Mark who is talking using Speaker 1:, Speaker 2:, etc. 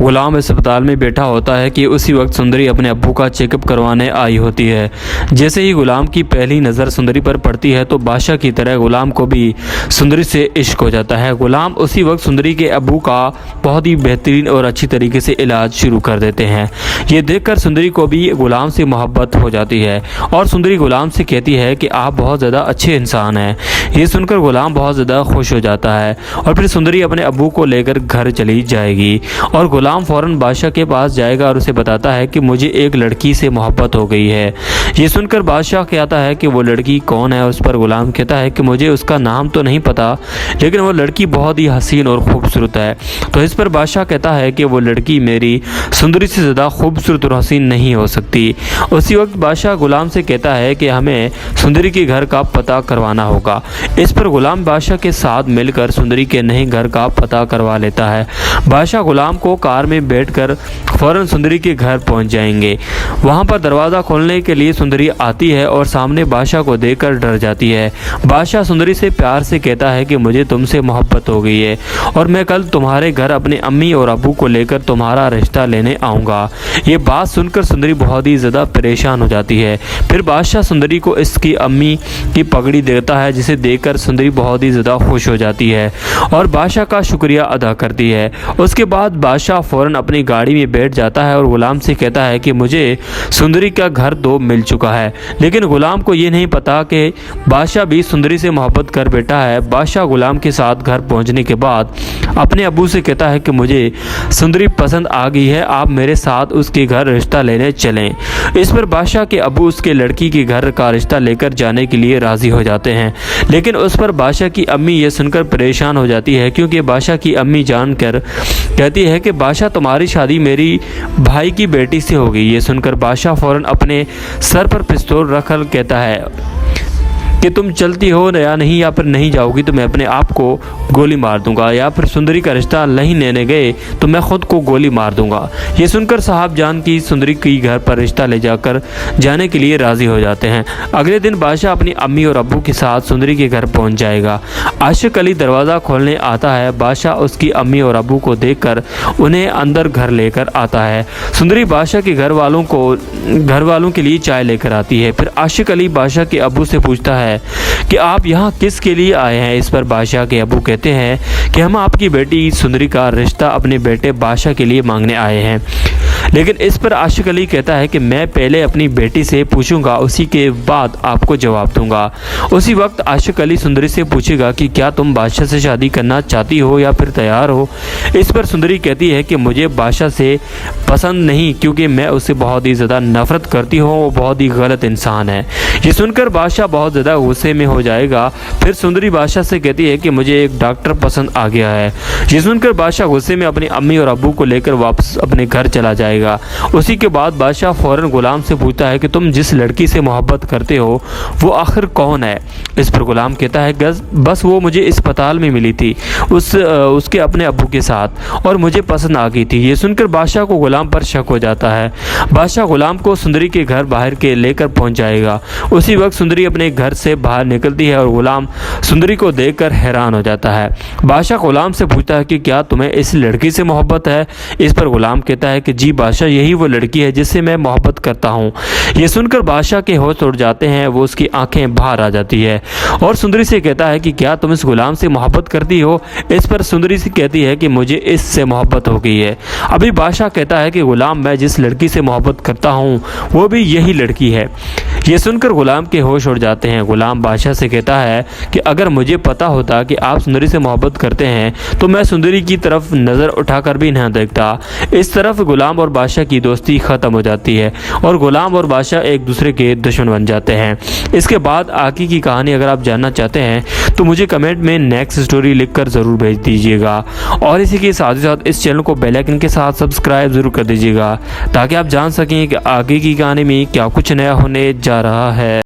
Speaker 1: गुलाम अस्पताल में बैठा होता है कि उसी वक्त सुंदरी अपने अब्बू का चेकअप करवाने आई होती है। जैसे ही गुलाम की पहली नज़र सुंदरी पर पड़ती है तो बादशाह की तरह गुलाम को भी सुंदरी से इश्क हो जाता है। गुलाम उसी वक्त सुंदरी के अब्बू का बहुत ही बेहतरीन और अच्छी तरीके से इलाज शुरू कर देते हैं। ये देखकर सुंदरी को भी गुलाम से मोहब्बत हो जाती है और सुंदरी गुलाम से कहती है कि आप बहुत ज़्यादा अच्छे इंसान हैं। ये सुनकर गुलाम बहुत ज़्यादा खुश हो जाता है और फिर सुंदरी अपने अब्बू को लेकर घर चली जाएगी और गुलाम फ़ौरन बादशाह के पास जाएगा और उसे बताता है कि मुझे एक लड़की से मोहब्बत हो गई है। ये सुनकर बादशाह कहता है कि वो लड़की कौन है। उस पर गुलाम कहता है कि मुझे उसका नाम तो नहीं पता, लेकिन वो लड़की बहुत ही हसीन और खूबसूरत है। तो इस पर बादशाह कहता है कि वो लड़की मेरी सुंदरी से ज़्यादा खूबसूरत और हसीन नहीं हो सकती। उसी वक्त बादशाह गुलाम से कहता है कि हमें सुंदरी के घर का पता करवाना होगा। इस पर गुलाम बादशाह के साथ मिलकर सुंदरी के नए घर का पता करवा लेता है। बादशाह गुलाम को कार में बैठकर फौरन सुंदरी के घर पहुंच जाएंगे। वहां पर दरवाज़ा खोलने के लिए सुंदरी आती है और सामने बादशाह को देखकर डर जाती है। बादशाह सुंदरी से प्यार से कहता है कि मुझे तुमसे मोहब्बत हो गई है और मैं कल तुम्हारे घर अपने अम्मी और अबू को लेकर तुम्हारा रिश्ता लेने आऊँगा। ये बात सुनकर सुंदरी बहुत ही ज़्यादा परेशान हो जाती है। फिर बादशाह सुंदरी को इसकी अम्मी की पगड़ी देता है, जिसे देखकर सुंदरी बहुत ही ज़्यादा खुश हो जाती है और बादशाह का शुक्रिया अदा करती है। उसके बाद बादशाह फ़ौरन अपनी गाड़ी में बैठ जाता है और गुलाम से कहता है कि मुझे सुंदरी का घर तो मिल चुका है। लेकिन गुलाम को ये नहीं पता कि बादशाह भी सुंदरी से मोहब्बत कर बैठा है। बादशाह गुलाम के साथ घर पहुंचने के बाद अपने अब्बू से कहता है कि मुझे सुंदरी पसंद आ गई है, आप मेरे साथ उसके घर रिश्ता लेने चलें। इस पर बादशाह के अब्बू उसके लड़की के घर का रिश्ता लेकर जाने के लिए राज़ी हो जाते हैं। लेकिन उस पर बादशाह की अम्मी ये सुनकर परेशान हो जाती है, क्योंकि बादशाह की अम्मी जानकर कहती है कि बादशाह तुम्हारी शादी मेरी भाई की बेटी से हो गई। ये सुनकर बादशाह फ़ौरन अपने सर पर पिस्तौल रखकर कहता है कि तुम चलती हो या नहीं, या फिर नहीं जाओगी तो मैं अपने आप को गोली मार दूंगा, या फिर सुंदरी का रिश्ता नहीं लेने गए तो मैं खुद को गोली मार दूंगा। ये सुनकर साहब जान की सुंदरी की घर पर रिश्ता ले जाकर जाने के लिए राज़ी हो जाते हैं। अगले दिन बादशाह अपनी अम्मी और अब्बू के साथ सुंदरी के घर पहुंच जाएगा। आशिक अली दरवाज़ा खोलने आता है। बादशाह उसकी अम्मी और अब्बू को देखकर उन्हें अंदर घर लेकर आता है। सुंदरी बादशाह के घर वालों के लिए चाय लेकर आती है। फिर आशिक अली बादशाह के अब्बू से पूछता है कि आप यहाँ किस के लिए आए हैं। इस पर बादशाह के अब्बू कहते हैं कि हम आपकी बेटी सुंदरी का रिश्ता अपने बेटे बादशाह के लिए मांगने आए हैं। लेकिन इस पर आशिक अली कहता है कि मैं पहले अपनी बेटी से पूछूंगा, उसी के बाद आपको जवाब दूंगा। उसी वक्त आशिक अली सुंदरी से पूछेगा कि क्या तुम बादशाह से शादी करना चाहती हो या फिर तैयार हो। इस पर सुंदरी कहती है कि मुझे बादशाह से पसंद नहीं, क्योंकि मैं उससे बहुत ही ज़्यादा नफरत करती हूँ, वो बहुत ही गलत इंसान है। ये सुनकर बादशाह बहुत ज़्यादा गुस्से में हो जाएगा। फिर सुंदरी बादशाह से कहती है कि मुझे एक डॉक्टर पसंद आ गया है। ये सुनकर बादशाह गुस्से में अपनी अम्मी और अब्बू को लेकर वापस अपने घर चला जाएगा। उसी के बाद बादशाह फ़ौरन गुलाम से पूछता है कि तुम जिस लड़की से मोहब्बत करते हो वो आखिर कौन है। इस पर गुलाम कहता है बस वो मुझे अस्पताल में मिली थी उसके अपने अब्बू के साथ और मुझे पसंद आ गई थी। ये सुनकर बादशाह को गुलाम पर शक हो जाता है। बादशाह गुलाम को सुंदरी के घर बाहर के लेकर पहुंच जाएगा। उसी वक्त सुंदरी अपने घर से बाहर निकलती है और गुलाम सुंदरी को देखकर हैरान हो जाता है। बादशाह गुलाम से पूछता है कि क्या तुम्हें इस लड़की से मोहब्बत है। इस पर गुलाम कहता है कि जी बादशाह, यही वो लड़की है जिससे मैं मोहब्बत करता हूँ। ये सुनकर बादशाह के होश उड़ जाते हैं, वो उसकी आंखें बाहर आ जाती है और सुंदरी से कहता है कि क्या तुम इस गुलाम से मोहब्बत करती हो। इस पर सुंदरी से कहती है कि मुझे इससे मोहब्बत हो गई है। अभी बादशाह कहता है कि गुलाम, मैं जिस लड़की से मोहब्बत करता हूँ वो भी यही लड़की है। ये सुनकर गुलाम के होश उड़ जाते हैं। गुलाम बादशाह से कहता है कि अगर मुझे पता होता कि आप सुंदरी से मोहब्बत करते हैं तो मैं सुंदरी की तरफ नज़र उठाकर भी नहीं देखता। इस तरफ गुलाम और बादशाह की दोस्ती ख़त्म हो जाती है और गुलाम और बादशाह एक दूसरे के दुश्मन बन जाते हैं। इसके बाद आगे की कहानी अगर आप जानना चाहते हैं तो मुझे कमेंट में नेक्स्ट स्टोरी लिखकर ज़रूर भेज दीजिएगा और इसी के साथ ही साथ इस चैनल को बेल आइकन के साथ सब्सक्राइब ज़रूर कर दीजिएगा, ताकि आप जान सकें कि आगे की कहानी में क्या कुछ नया होने जा रहा है।